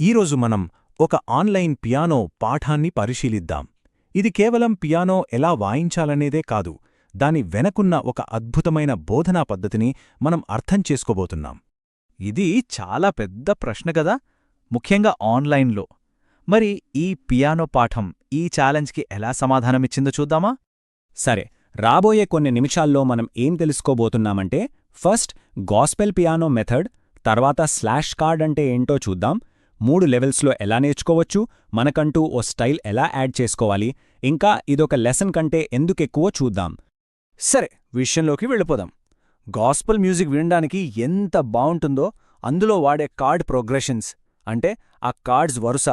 ఈరోజు మనం ఒక ఆన్లైన్ పియానో పాఠాన్ని పరిశీలిద్దాం. ఇది కేవలం పియానో ఎలా వాయించాలనేదే కాదు, దాని వెనకున్న ఒక అద్భుతమైన బోధనా పద్ధతిని మనం అర్థం చేసుకోబోతున్నాం. ఇది చాలా పెద్ద ప్రశ్న కదా, ముఖ్యంగా ఆన్లైన్లో. మరి ఈ పియానో పాఠం ఈ ఛాలెంజ్కి ఎలా సమాధానమిచ్చిందో చూద్దామా? సరే, రాబోయే కొన్ని నిమిషాల్లో మనం ఏం తెలుసుకోబోతున్నామంటే, ఫస్ట్ గాస్పెల్ పియానో మెథడ్, తర్వాత స్లాష్ కార్డ్ అంటే ఏంటో చూద్దాం, 3 లెవెల్స్లో ఎలా నేర్చుకోవచ్చు, మనకంటూ ఓ స్టైల్ ఎలా యాడ్ చేసుకోవాలి, ఇంకా ఇదొక లెసన్ కంటే ఎందుకెక్కువో చూద్దాం. సరే, విషయంలోకి వెళ్ళిపోదాం. గాస్పెల్ మ్యూజిక్ వినడానికి ఎంత బావుంటుందో, అందులో వాడే కార్డ్ ప్రోగ్రెషన్స్ అంటే ఆ కార్డ్స్ వరుస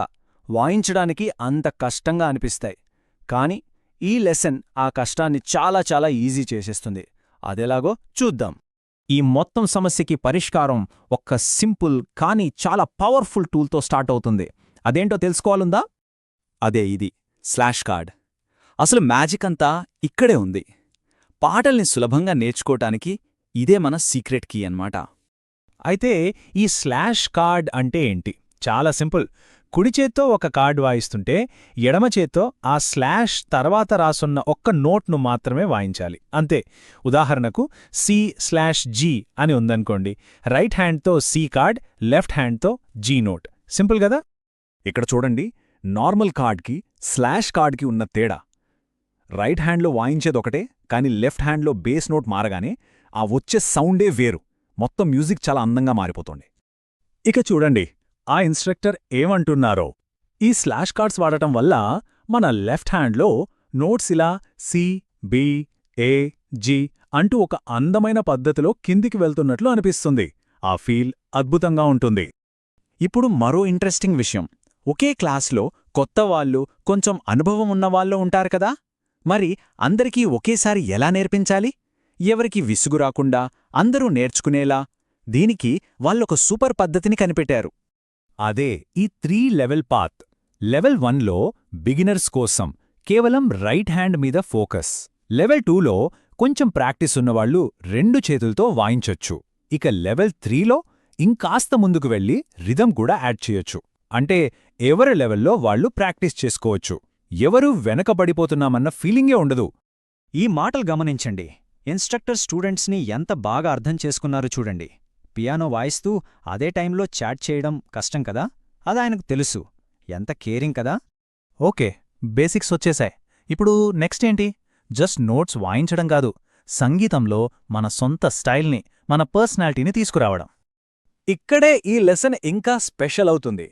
వాయించడానికి అంత కష్టంగా అనిపిస్తాయి. కాని ఈ లెసన్ ఆ కష్టాన్ని చాలా చాలా ఈజీ చేసేస్తుంది. అదెలాగో చూద్దాం. ఈ మొత్తం సమస్యకి పరిష్కారం ఒక్క సింపుల్ కానీ చాలా పవర్ఫుల్ టూల్తో స్టార్ట్ అవుతుంది. అదేంటో తెలుసుకోవాలుందా? అదే ఇది, స్లాష్ కార్డ్. అసలు మ్యాజిక్ అంతా ఇక్కడే ఉంది. పాటల్ని సులభంగా నేర్చుకోటానికి ఇదే మన సీక్రెట్ కీ అన్నమాట. అయితే ఈ స్లాష్ కార్డ్ అంటే ఏంటి? చాలా సింపుల్. కుడి చేత్తో ఒక కార్డ్ వాయిస్తుంటే ఎడమ చేత్తో ఆ స్లాష్ తర్వాత రాసున్న ఒక్క నోట్ను మాత్రమే వాయించాలి, అంతే. ఉదాహరణకు C/G అని ఉందనుకోండి, రైట్ హ్యాండ్తో C కార్డ్, లెఫ్ట్ హ్యాండ్తో G నోట్. సింపుల్ కదా? ఇక్కడ చూడండి, నార్మల్ కార్డ్కి స్లాష్ కార్డ్కి ఉన్న తేడా. రైట్ హ్యాండ్లో వాయించేదొకటే, కానీ లెఫ్ట్ హ్యాండ్లో బేస్ నోట్ మారగానే ఆ వచ్చే సౌండే వేరు. మొత్తం మ్యూజిక్ చాలా అందంగా మారిపోతుంది. ఇక చూడండి, ఆ ఇన్స్ట్రక్టర్ ఏమంటున్నారో. ఈ స్లాష్ కార్డ్స్ వాడటం వల్ల మన లెఫ్ట్ హ్యాండ్లో నోట్స్ ఇలా C, B, A, G అంటూ ఒక అందమైన పద్ధతిలో కిందికి వెళ్తున్నట్లు అనిపిస్తుంది. ఆ ఫీల్ అద్భుతంగా ఉంటుంది. ఇప్పుడు మరో ఇంట్రెస్టింగ్ విషయం. ఒకే క్లాస్లో కొత్తవాళ్ళు, కొంచెం అనుభవం ఉన్నవాళ్ళు ఉంటారు కదా. మరి అందరికీ ఒకేసారి ఎలా నేర్పించాలి? ఎవరికి విసుగు రాకుండా అందరూ నేర్చుకునేలా దీనికి వాళ్ళొక సూపర్ పద్ధతిని కనిపెట్టారు. అదే ఈ 3 లెవెల్ పాత్. లెవెల్ 1లో బిగినర్స్ కోసం కేవలం రైట్ హ్యాండ్ మీద ఫోకస్. లెవెల్ 2లో కొంచెం ప్రాక్టీస్ ఉన్నవాళ్లు 2 చేతులతో వాయించొచ్చు. ఇక లెవెల్ 3లో ఇంకాస్త ముందుకు వెళ్ళి రిథం కూడా యాడ్ చేయొచ్చు. అంటే ఎవరి లెవెల్లో వాళ్లు ప్రాక్టీస్ చేసుకోవచ్చు. ఎవరూ వెనకబడిపోతున్నామన్న ఫీలింగే ఉండదు. ఈ మాటలు గమనించండి. ఇన్స్ట్రక్టర్ స్టూడెంట్స్ని ఎంత బాగా అర్థం చేసుకున్నారో చూడండి. పియానో వాయిస్తూ అదే టైంలో చాట్ చేయడం కష్టం కదా, అదాయనకు తెలుసు. ఎంత కేరింగ్ కదా. ఓకే, బేసిక్స్ వచ్చేశాయి. ఇప్పుడు నెక్స్ట్ ఏంటి? జస్ట్ నోట్స్ వాయించడం కాదు, సంగీతంలో మన సొంత స్టైల్ని, మన పర్సనాలిటీని తీసుకురావడం. ఇక్కడే ఈ లెసన్ ఇంకా స్పెషల్ అవుతుంది.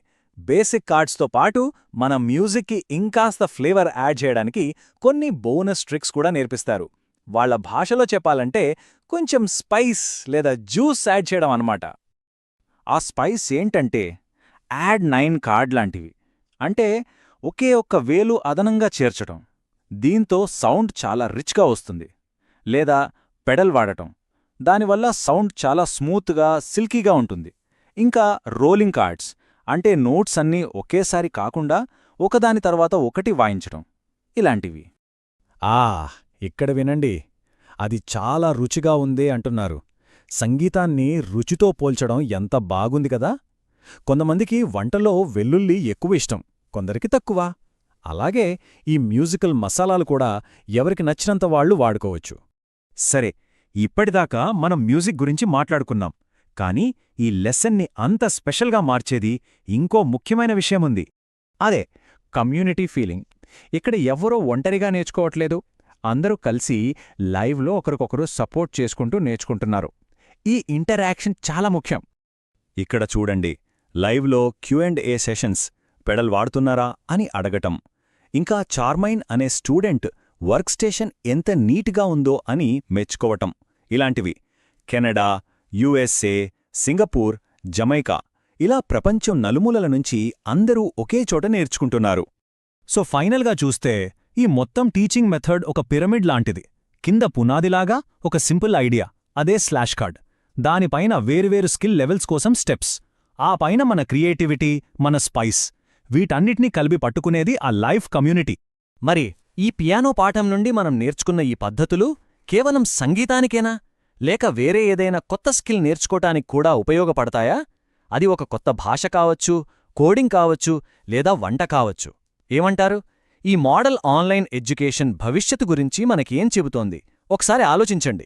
బేసిక్ కార్డ్స్తో పాటు మన మ్యూజిక్కి ఇంకాస్త ఫ్లేవర్ యాడ్ చేయడానికి కొన్ని బోనస్ ట్రిక్స్ కూడా నేర్పిస్తారు. వాళ్ల భాషలో చెప్పాలంటే కొంచెం స్పైస్ లేదా జ్యూస్ యాడ్ చేయడం అన్నమాట. ఆ స్పైస్ ఏంటంటే యాడ్ 9 కార్డ్ లాంటివి. అంటే ఒకే ఒక్క వేలు అదనంగా చేర్చటం. దీంతో సౌండ్ చాలా రిచ్గా వస్తుంది. లేదా పెడల్ వాడటం. దానివల్ల సౌండ్ చాలా స్మూత్గా, సిల్కీగా ఉంటుంది. ఇంకా రోలింగ్ కార్డ్స్ అంటే నోట్స్ అన్నీ ఒకేసారి కాకుండా ఒకదాని తర్వాత ఒకటి వాయించటం. ఇలాంటివి. ఇక్కడ వినండి, అది చాలా రుచిగా ఉందే అంటున్నారు. సంగీతాన్ని రుచితో పోల్చడం ఎంత బాగుంది కదా. కొంతమందికి వంటలో వెల్లుల్లి ఎక్కువ ఇష్టం, కొందరికి తక్కువ. అలాగే ఈ మ్యూజికల్ మసాలాలు కూడా ఎవరికి నచ్చినంత వాళ్లు వాడుకోవచ్చు. సరే, ఇప్పటిదాకా మనం మ్యూజిక్ గురించి మాట్లాడుకున్నాం. కానీ ఈ లెసన్ని అంత స్పెషల్గా మార్చేది ఇంకో ముఖ్యమైన విషయముంది. అదే కమ్యూనిటీ ఫీలింగ్. ఇక్కడ ఎవ్వరూ ఒంటరిగా నేర్చుకోవట్లేదు. అందరూ కలిసి లైవ్లో ఒకరికొకరు సపోర్ట్ చేసుకుంటూ నేర్చుకుంటున్నారు. ఈ ఇంటరాక్షన్ చాలా ముఖ్యం. ఇక్కడ చూడండి, లైవ్లో Q&A సెషన్స్, పెడల్ వాడుతున్నారా అని అడగటం, ఇంకా చార్మైన్ అనే స్టూడెంట్ వర్క్ స్టేషన్ ఎంత నీట్గా ఉందో అని మెచ్చుకోవటం. ఇలాంటివి కెనడా, USA, సింగపూర్, జమైకా ఇలా ప్రపంచం నలుమూలల నుంచి అందరూ ఒకే చోట నేర్చుకుంటున్నారు. సో ఫైనల్గా చూస్తే ఈ మొత్తం టీచింగ్ మెథడ్ ఒక పిరమిడ్ లాంటిది. కింద పునాదిలాగా ఒక సింపుల్ ఐడియా, అదే స్లాష్ కార్డ్. దానిపైన వేరువేరు స్కిల్ లెవెల్స్ కోసం స్టెప్స్. ఆ పైన మన క్రియేటివిటీ, మన స్పైస్. వీటన్నిటినీ కలిపి పట్టుకునేది ఆ లైఫ్ కమ్యూనిటీ. మరి ఈ పియానో పాఠం నుండి మనం నేర్చుకున్న ఈ పద్ధతులు కేవలం సంగీతానికేనా, లేక వేరే ఏదైనా కొత్త స్కిల్ నేర్చుకోటానికి కూడా ఉపయోగపడతాయా? అది ఒక కొత్త భాష కావచ్చు, కోడింగ్ కావచ్చు లేదా వంట కావచ్చు. ఏమంటారు? ఈ మోడల్ ఆన్లైన్ ఎడ్యుకేషన్ భవిష్యత్తు గురించి మనకేం చెబుతోంది? ఒకసారి ఆలోచించండి.